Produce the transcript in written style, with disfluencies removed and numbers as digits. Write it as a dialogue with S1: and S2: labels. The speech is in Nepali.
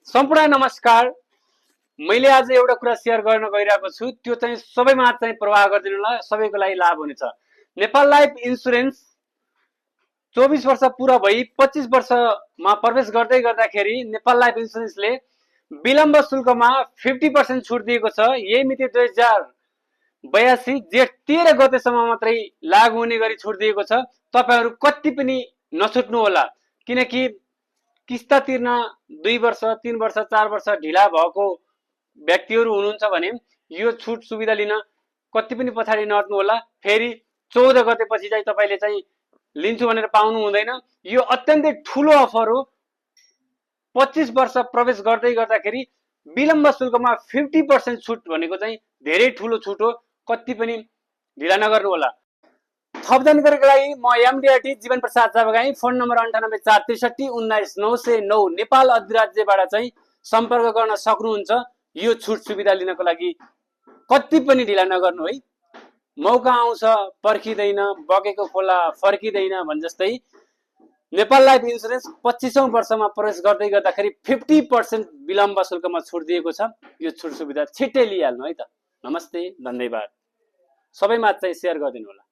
S1: सम्पूर्ण नमस्कार। मैले आज एउटा कुरा शेयर गर्न गइरहेको छु, त्यो चाहिँ सबैमा चाहिँ प्रवाह गरिदिनुलाई सबैको लागि लाभ हुनेछ। नेपाल लाइफ इन्स्योरेन्स 24 वर्ष पूरा भई 25 वर्षमा प्रवेश गर्दै गर्दाखेरि नेपाल लाइफ इन्स्योरेन्सले विलम्ब शुल्कमा 50% छुट दिएको छ। यही मिति 2082 जेठ 13 गतेसम्म मात्रै लागू हुने गरी छुट दिएको छ। तपाईहरु कति पनि नछुट्नु होला, किनकि किस्ता तिर्न 2 वर्ष 3 वर्ष 4 वर्ष ढिला भएको व्यक्तिहरू हुनुहुन्छ भने यो छुट सुविधा लिन कति पनि पछाडी नहट्नु होला। फेरि 14 गते पछि चाहिँ तपाईले चाहिँ लिन्छु भनेर पाउनु हुँदैन। यो अत्यन्तै ठूलो अफर हो। 25 वर्ष प्रवेश गर्दै गर्दाखेरि विलम्ब शुल्कमा 50% छुट भनेको चाहिँ धेरै ठूलो छुट हो। कति पनि ढिला नगर्नु होला। थप जानकारीको लागि म एमडीआरटी जीवन प्रसाद चाबगाई, फोन नम्बर 9843319909 नेपाल अधिराज्यबाट चाहिँ सम्पर्क गर्न सक्नुहुन्छ। यो छुट सुविधा लिनको लागि कति पनि ढिला नगर्नु है। मौका आउँछ पर्खिदैन, बगेको खोला फर्किदैन भन् जस्तै नेपाल लाइफ इन्स्योरेन्स 25औं वर्षमा प्रवेश गर्दै गर्दाखेरि 50% विलम्ब शुल्कमा छुट दिएको छ। यो छुट सुविधा छिट्टै लिइहाल्नु है त। नमस्ते, धन्यवाद। सबैमा चाहिँ शेयर गरिदिनु होला।